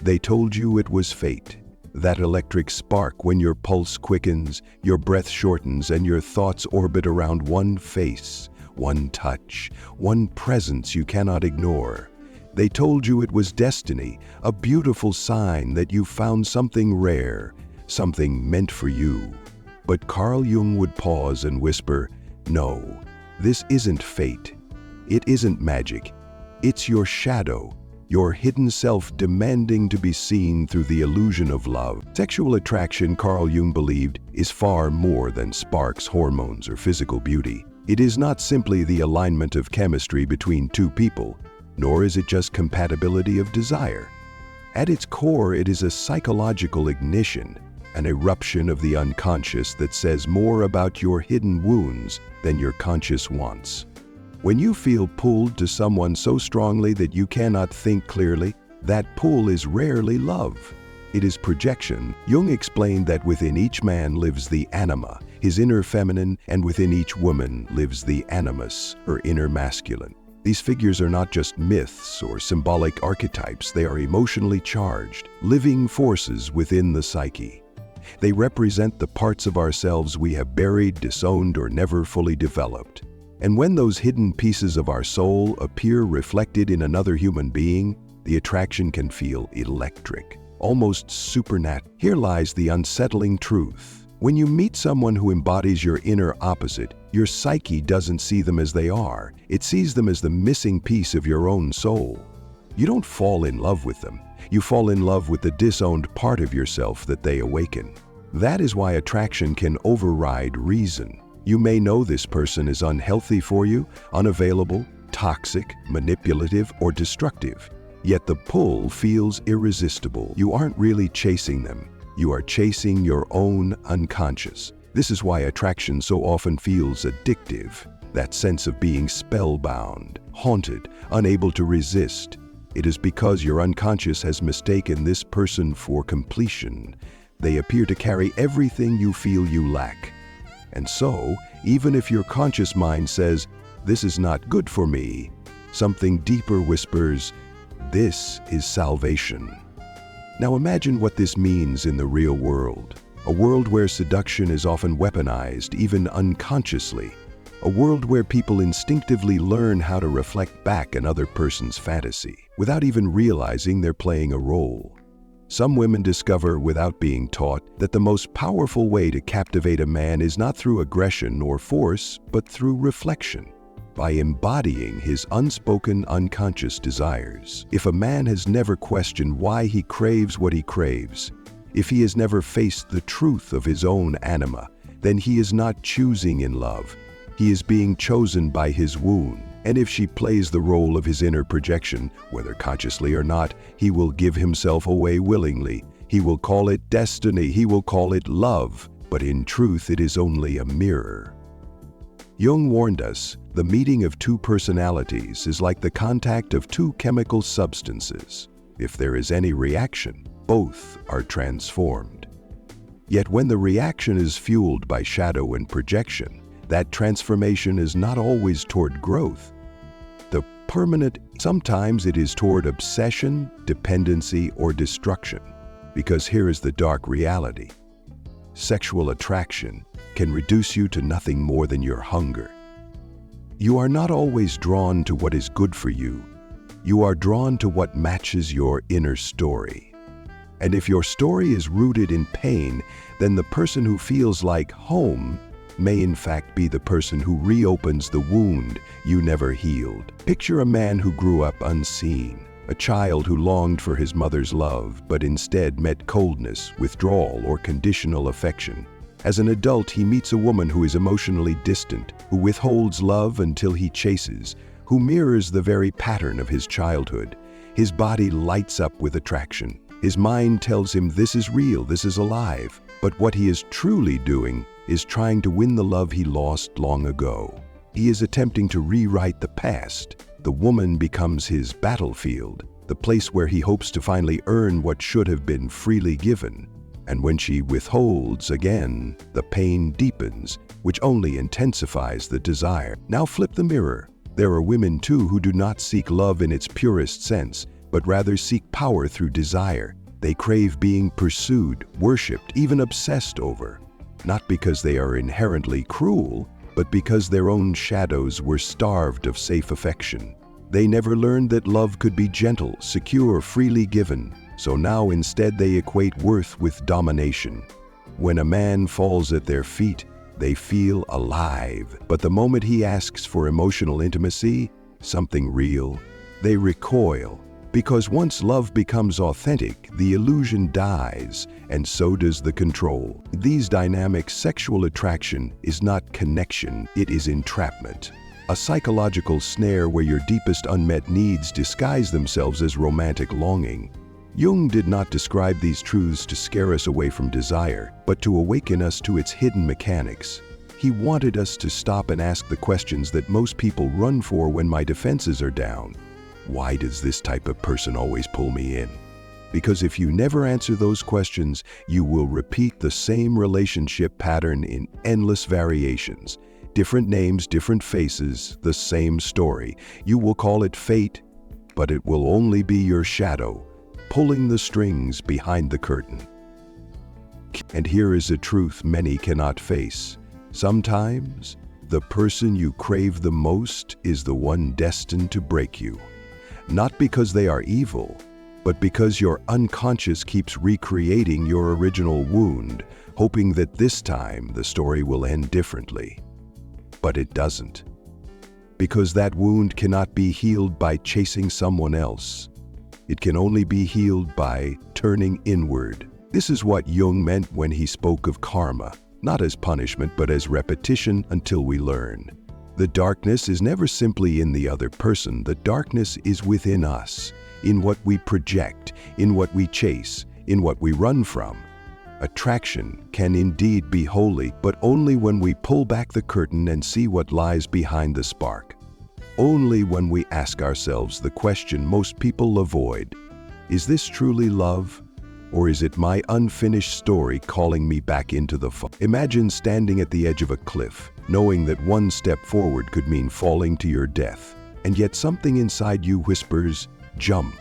They told you it was fate. That electric spark when your pulse quickens, your breath shortens, and your thoughts orbit around one face, one touch, one presence you cannot ignore. They told you it was destiny, a beautiful sign that you found something rare, something meant for you. But Carl Jung would pause and whisper, "No, this isn't fate. It isn't magic. It's your shadow, your hidden self demanding to be seen through the illusion of love." Sexual attraction, Carl Jung believed, is far more than sparks, hormones, or physical beauty. It is not simply the alignment of chemistry between two people, nor is it just compatibility of desire. At its core, it is a psychological ignition, an eruption of the unconscious that says more about your hidden wounds than your conscious wants. When you feel pulled to someone so strongly that you cannot think clearly, that pull is rarely love. It is projection. Jung explained that within each man lives the anima, his inner feminine, and within each woman lives the animus, her inner masculine. These figures are not just myths or symbolic archetypes, they are emotionally charged, living forces within the psyche. They represent the parts of ourselves we have buried, disowned, or never fully developed. And when those hidden pieces of our soul appear reflected in another human being, the attraction can feel electric, almost supernatural. Here lies the unsettling truth. When you meet someone who embodies your inner opposite, your psyche doesn't see them as they are. It sees them as the missing piece of your own soul. You don't fall in love with them. You fall in love with the disowned part of yourself that they awaken. That is why attraction can override reason. You may know this person is unhealthy for you, unavailable, toxic, manipulative, or destructive. Yet the pull feels irresistible. You aren't really chasing them. You are chasing your own unconscious. This is why attraction so often feels addictive. That sense of being spellbound, haunted, unable to resist. It is because your unconscious has mistaken this person for completion. They appear to carry everything you feel you lack. And so, even if your conscious mind says, "This is not good for me," something deeper whispers, "This is salvation." Now imagine what this means in the real world. A world where seduction is often weaponized, even unconsciously. A world where people instinctively learn how to reflect back another person's fantasy, without even realizing they're playing a role. Some women discover, without being taught, that the most powerful way to captivate a man is not through aggression or force, but through reflection, by embodying his unspoken unconscious desires. If a man has never questioned why he craves what he craves, if he has never faced the truth of his own anima, then he is not choosing in love. He is being chosen by his wound. And if she plays the role of his inner projection, whether consciously or not, he will give himself away willingly. He will call it destiny, he will call it love, but in truth it is only a mirror. Jung warned us, the meeting of two personalities is like the contact of two chemical substances. If there is any reaction, both are transformed. Yet when the reaction is fueled by shadow and projection, that transformation is not always toward growth. The permanent, sometimes it is toward obsession, dependency, or destruction. Because here is the dark reality. Sexual attraction can reduce you to nothing more than your hunger. You are not always drawn to what is good for you. You are drawn to what matches your inner story. And if your story is rooted in pain, then the person who feels like home may in fact be the person who reopens the wound you never healed. Picture a man who grew up unseen, a child who longed for his mother's love but instead met coldness, withdrawal, or conditional affection. As an adult, he meets a woman who is emotionally distant, who withholds love until he chases, who mirrors the very pattern of his childhood. His body lights up with attraction. His mind tells him this is real, this is alive. But what he is truly doing is trying to win the love he lost long ago. He is attempting to rewrite the past. The woman becomes his battlefield, the place where he hopes to finally earn what should have been freely given. And when she withholds again, the pain deepens, which only intensifies the desire. Now flip the mirror. There are women too who do not seek love in its purest sense. but rather seek power through desire. They crave being pursued, worshipped, even obsessed over, not because they are inherently cruel, but because their own shadows were starved of safe affection. They never learned that love could be gentle, secure, freely given, so now instead they equate worth with domination. When a man falls at their feet, they feel alive, but the moment he asks for emotional intimacy, something real, they recoil. Because once love becomes authentic, the illusion dies, and so does the control. These dynamics, sexual attraction is not connection, it is entrapment. A psychological snare where your deepest unmet needs disguise themselves as romantic longing. Jung did not describe these truths to scare us away from desire, but to awaken us to its hidden mechanics. He wanted us to stop and ask the questions that most people run for when my defenses are down. Why does this type of person always pull me in? Because if you never answer those questions, you will repeat the same relationship pattern in endless variations. Different names, different faces, the same story. You will call it fate, but it will only be your shadow, pulling the strings behind the curtain. And here is a truth many cannot face. Sometimes, the person you crave the most is the one destined to break you. Not because they are evil, but because your unconscious keeps recreating your original wound, hoping that this time the story will end differently. But it doesn't. Because that wound cannot be healed by chasing someone else. It can only be healed by turning inward. This is what Jung meant when he spoke of karma, not as punishment but as repetition until we learn. The darkness is never simply in the other person. The darkness is within us, in what we project, in what we chase, in what we run from. Attraction can indeed be holy, but only when we pull back the curtain and see what lies behind the spark. Only when we ask ourselves the question most people avoid: is this truly love? Or is it my unfinished story calling me back into the fire? Imagine standing at the edge of a cliff, knowing that one step forward could mean falling to your death, and yet something inside you whispers, jump.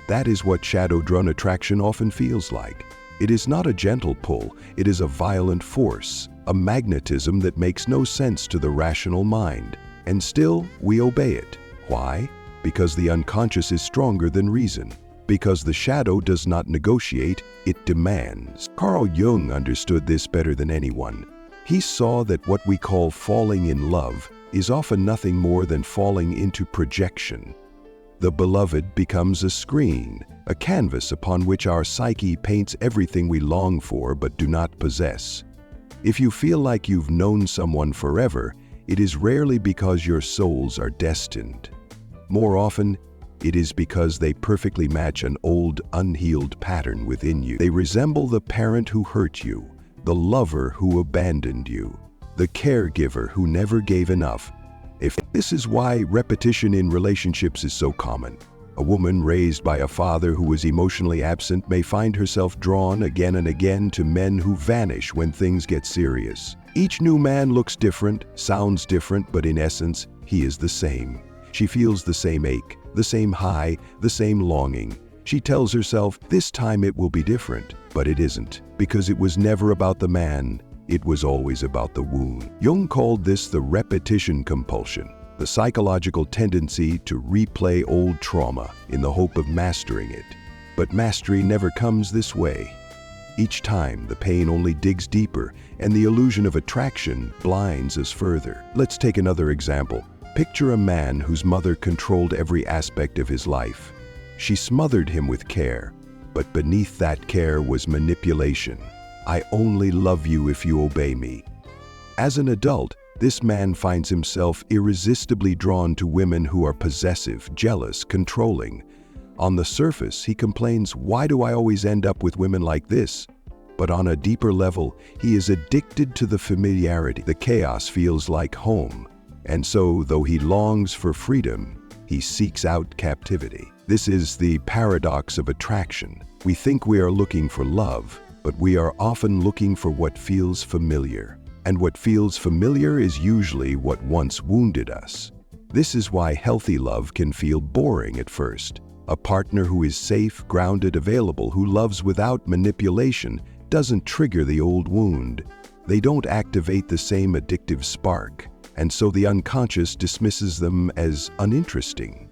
That is what shadow-drawn attraction often feels like. It is not a gentle pull, it is a violent force, a magnetism that makes no sense to the rational mind. And still, we obey it. Why? Because the unconscious is stronger than reason. Because the shadow does not negotiate, it demands. Carl Jung understood this better than anyone. He saw that what we call falling in love is often nothing more than falling into projection. The beloved becomes a screen, a canvas upon which our psyche paints everything we long for but do not possess. If you feel like you've known someone forever, it is rarely because your souls are destined. More often, it is because they perfectly match an old, unhealed pattern within you. They resemble the parent who hurt you, the lover who abandoned you, the caregiver who never gave enough. This is why repetition in relationships is so common. A woman raised by a father who was emotionally absent may find herself drawn again and again to men who vanish when things get serious. Each new man looks different, sounds different, but in essence, he is the same. She feels the same ache, the same high, the same longing. She tells herself, this time it will be different, but it isn't, because it was never about the man, it was always about the wound. Jung called this the repetition compulsion, the psychological tendency to replay old trauma in the hope of mastering it. But mastery never comes this way. Each time, the pain only digs deeper, and the illusion of attraction blinds us further. Let's take another example. Picture a man whose mother controlled every aspect of his life. She smothered him with care, but beneath that care was manipulation. I only love you if you obey me. As an adult, this man finds himself irresistibly drawn to women who are possessive, jealous, controlling. On the surface, he complains, why do I always end up with women like this? But on a deeper level, he is addicted to the familiarity. The chaos feels like home. And so, though he longs for freedom, he seeks out captivity. This is the paradox of attraction. We think we are looking for love, but we are often looking for what feels familiar. And what feels familiar is usually what once wounded us. This is why healthy love can feel boring at first. A partner who is safe, grounded, available, who loves without manipulation, doesn't trigger the old wound. They don't activate the same addictive spark, and so the unconscious dismisses them as uninteresting.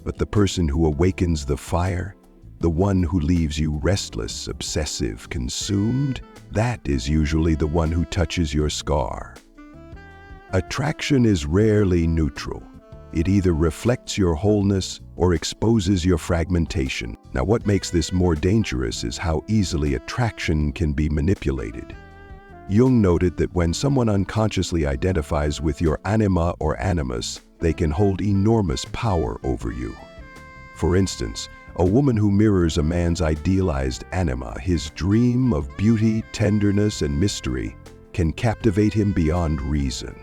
But the person who awakens the fire, the one who leaves you restless, obsessive, consumed, that is usually the one who touches your scar. Attraction is rarely neutral. It either reflects your wholeness or exposes your fragmentation. Now, what makes this more dangerous is how easily attraction can be manipulated. Jung noted that when someone unconsciously identifies with your anima or animus, they can hold enormous power over you. For instance, a woman who mirrors a man's idealized anima, his dream of beauty, tenderness, and mystery, can captivate him beyond reason.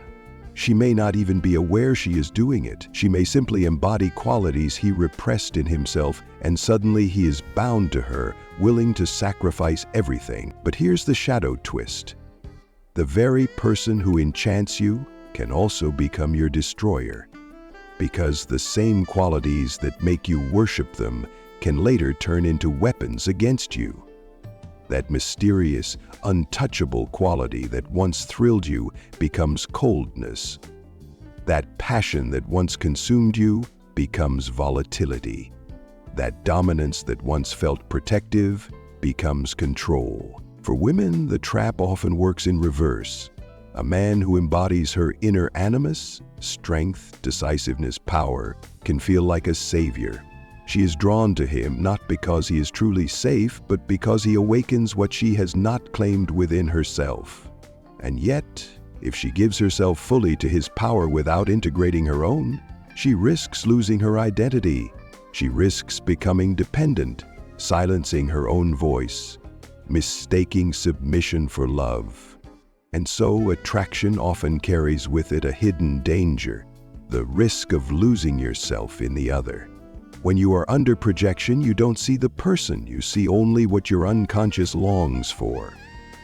She may not even be aware she is doing it. She may simply embody qualities he repressed in himself, and suddenly he is bound to her, willing to sacrifice everything. But here's the shadow twist. The very person who enchants you can also become your destroyer, because the same qualities that make you worship them can later turn into weapons against you. That mysterious, untouchable quality that once thrilled you becomes coldness. That passion that once consumed you becomes volatility. That dominance that once felt protective becomes control. For women, the trap often works in reverse. A man who embodies her inner animus, strength, decisiveness, power, can feel like a savior. She is drawn to him not because he is truly safe, but because he awakens what she has not claimed within herself. And yet, if she gives herself fully to his power without integrating her own, she risks losing her identity. She risks becoming dependent, silencing her own voice, mistaking submission for love. And so attraction often carries with it a hidden danger, the risk of losing yourself in the other. When you are under projection, you don't see the person, you see only what your unconscious longs for.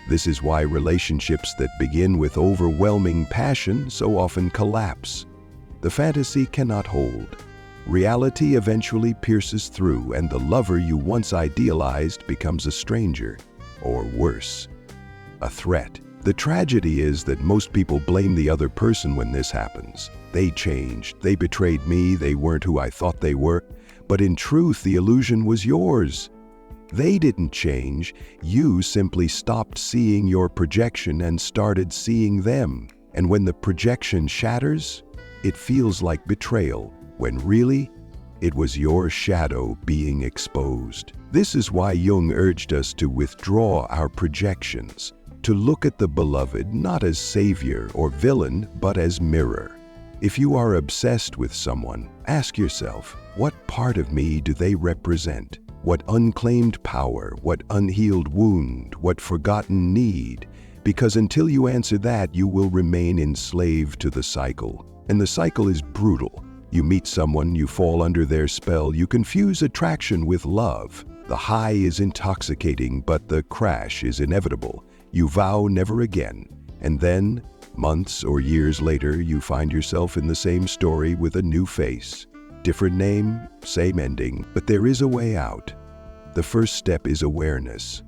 This is why relationships that begin with overwhelming passion so often collapse. The fantasy cannot hold. Reality eventually pierces through, and the lover you once idealized becomes a stranger, or worse, a threat. The tragedy is that most people blame the other person when this happens. They changed, they betrayed me, they weren't who I thought they were. But in truth, the illusion was yours. They didn't change, you simply stopped seeing your projection and started seeing them. And when the projection shatters, it feels like betrayal, when really, it was your shadow being exposed. This is why Jung urged us to withdraw our projections, to look at the beloved not as savior or villain, but as mirror. If you are obsessed with someone, ask yourself, what part of me do they represent? What unclaimed power, what unhealed wound, what forgotten need? Because until you answer that, you will remain enslaved to the cycle. And the cycle is brutal. You meet someone, you fall under their spell, you confuse attraction with love. The high is intoxicating, but the crash is inevitable. You vow never again. And then, months or years later, you find yourself in the same story with a new face. Different name, same ending, but there is a way out. The first step is awareness.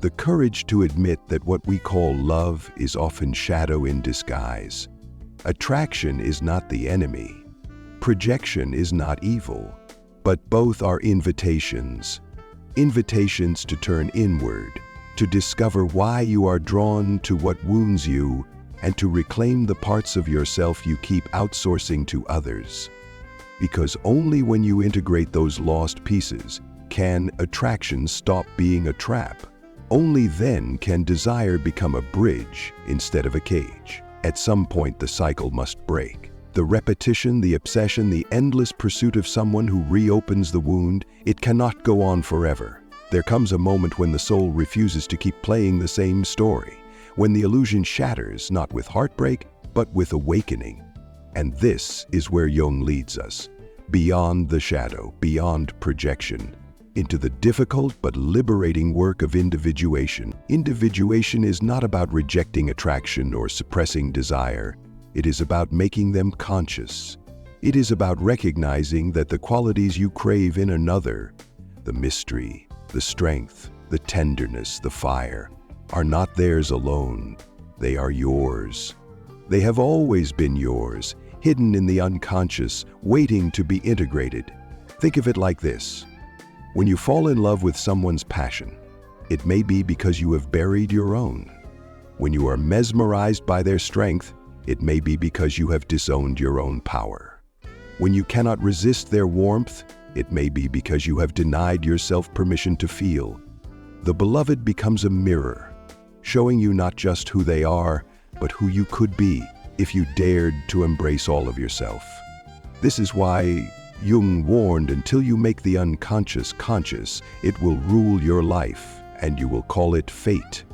The courage to admit that what we call love is often shadow in disguise. Attraction is not the enemy. Projection is not evil. But both are invitations. Invitations to turn inward, to discover why you are drawn to what wounds you, and to reclaim the parts of yourself you keep outsourcing to others. Because only when you integrate those lost pieces can attraction stop being a trap. Only then can desire become a bridge instead of a cage. At some point, the cycle must break. The repetition, the obsession, the endless pursuit of someone who reopens the wound, it cannot go on forever. There comes a moment when the soul refuses to keep playing the same story, when the illusion shatters, not with heartbreak, but with awakening. And this is where Jung leads us, beyond the shadow, beyond projection, into the difficult but liberating work of individuation. Individuation is not about rejecting attraction or suppressing desire. It is about making them conscious. It is about recognizing that the qualities you crave in another, the mystery, the strength, the tenderness, the fire, are not theirs alone. They are yours. They have always been yours, hidden in the unconscious, waiting to be integrated. Think of it like this. When you fall in love with someone's passion, it may be because you have buried your own. When you are mesmerized by their strength, it may be because you have disowned your own power. When you cannot resist their warmth, it may be because you have denied yourself permission to feel. The beloved becomes a mirror, showing you not just who they are, but who you could be if you dared to embrace all of yourself. This is why Jung warned, until you make the unconscious conscious, it will rule your life, and you will call it fate.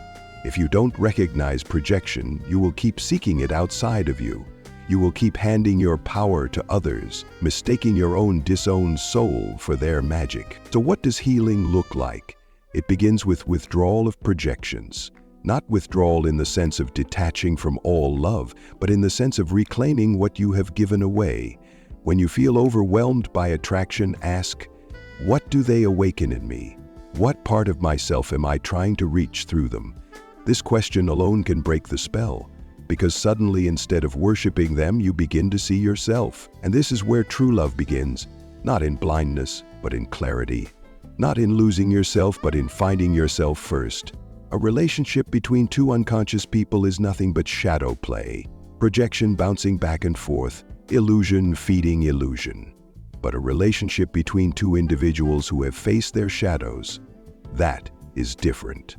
If you don't recognize projection, you will keep seeking it outside of you. You will keep handing your power to others, mistaking your own disowned soul for their magic. So what does healing look like? It begins with withdrawal of projections. Not withdrawal in the sense of detaching from all love, but in the sense of reclaiming what you have given away. When you feel overwhelmed by attraction, ask, what do they awaken in me? What part of myself am I trying to reach through them? This question alone can break the spell, because suddenly, instead of worshiping them, you begin to see yourself. And this is where true love begins, not in blindness, but in clarity. Not in losing yourself, but in finding yourself first. A relationship between two unconscious people is nothing but shadow play, projection bouncing back and forth, illusion feeding illusion. But a relationship between two individuals who have faced their shadows, that is different.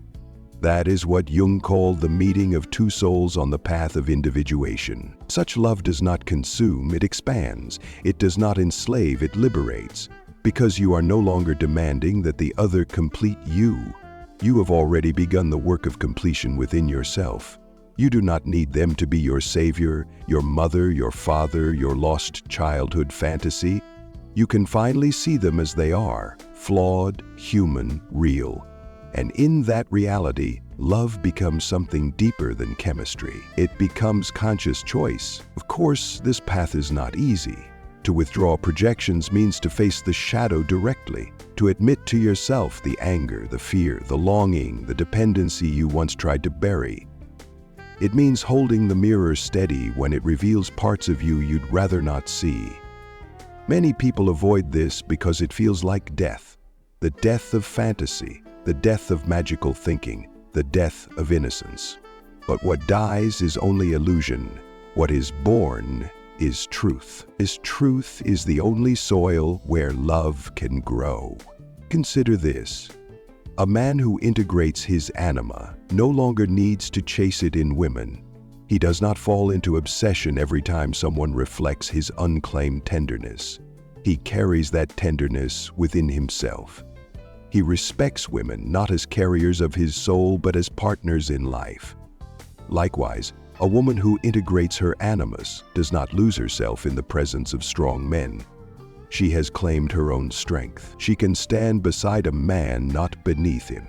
That is what Jung called the meeting of two souls on the path of individuation. Such love does not consume, it expands. It does not enslave, it liberates. Because you are no longer demanding that the other complete you. You have already begun the work of completion within yourself. You do not need them to be your savior, your mother, your father, your lost childhood fantasy. You can finally see them as they are, flawed, human, real. And in that reality, love becomes something deeper than chemistry. It becomes conscious choice. Of course, this path is not easy. To withdraw projections means to face the shadow directly, to admit to yourself the anger, the fear, the longing, the dependency you once tried to bury. It means holding the mirror steady when it reveals parts of you you'd rather not see. Many people avoid this because it feels like death. The death of fantasy, the death of magical thinking, the death of innocence. But what dies is only illusion. What is born is truth. This truth is the only soil where love can grow. Consider this. A man who integrates his anima no longer needs to chase it in women. He does not fall into obsession every time someone reflects his unclaimed tenderness. He carries that tenderness within himself. He respects women not as carriers of his soul but as partners in life. Likewise, a woman who integrates her animus does not lose herself in the presence of strong men. She has claimed her own strength. She can stand beside a man, not beneath him.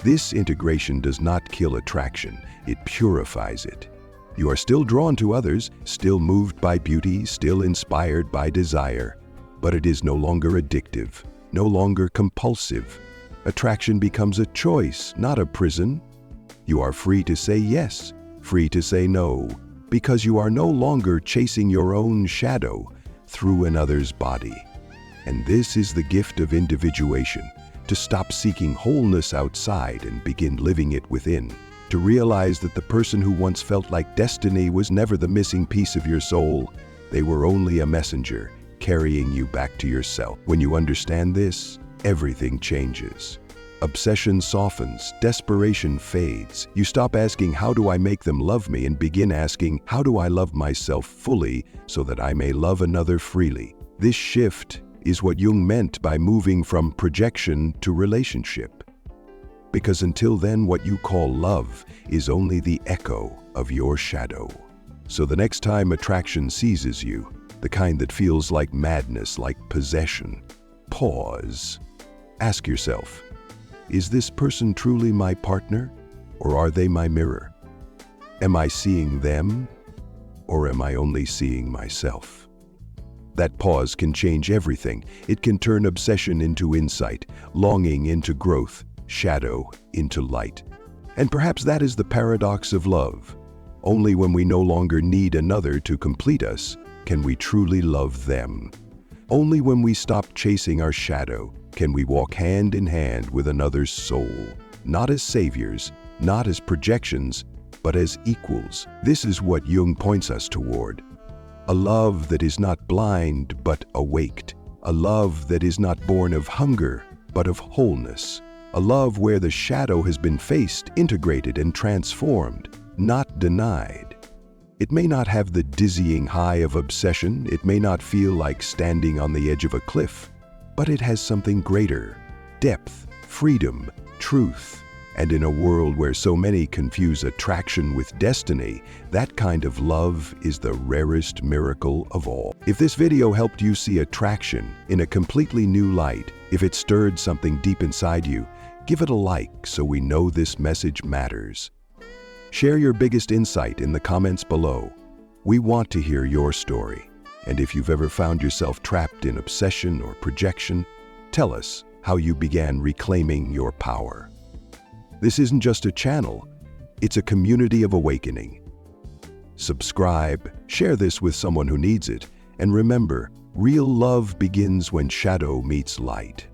This integration does not kill attraction, it purifies it. You are still drawn to others, still moved by beauty, still inspired by desire, but it is no longer addictive, no longer compulsive. Attraction becomes a choice, not a prison. You are free to say yes, free to say no, because you are no longer chasing your own shadow through another's body. And this is the gift of individuation, to stop seeking wholeness outside and begin living it within, to realize that the person who once felt like destiny was never the missing piece of your soul. They were only a messenger, carrying you back to yourself. When you understand this, everything changes. Obsession softens, desperation fades. You stop asking, how do I make them love me, and begin asking, how do I love myself fully so that I may love another freely? This shift is what Jung meant by moving from projection to relationship. Because until then, what you call love is only the echo of your shadow. So the next time attraction seizes you, the kind that feels like madness, like possession, pause. Ask yourself, is this person truly my partner, or are they my mirror? Am I seeing them, or am I only seeing myself? That pause can change everything. It can turn obsession into insight, longing into growth, shadow into light. And perhaps that is the paradox of love. Only when we no longer need another to complete us can we truly love them. Only when we stop chasing our shadow can we walk hand in hand with another's soul, not as saviors, not as projections, but as equals. This is what Jung points us toward. A love that is not blind but awaked. A love that is not born of hunger but of wholeness. A love where the shadow has been faced, integrated, and transformed, not denied. It may not have the dizzying high of obsession, it may not feel like standing on the edge of a cliff, but it has something greater: depth, freedom, truth. And in a world where so many confuse attraction with destiny, that kind of love is the rarest miracle of all. If this video helped you see attraction in a completely new light, if it stirred something deep inside you, give it a like so we know this message matters. Share your biggest insight in the comments below. We want to hear your story. And if you've ever found yourself trapped in obsession or projection, tell us how you began reclaiming your power. This isn't just a channel, it's a community of awakening. Subscribe, share this with someone who needs it, and remember, real love begins when shadow meets light.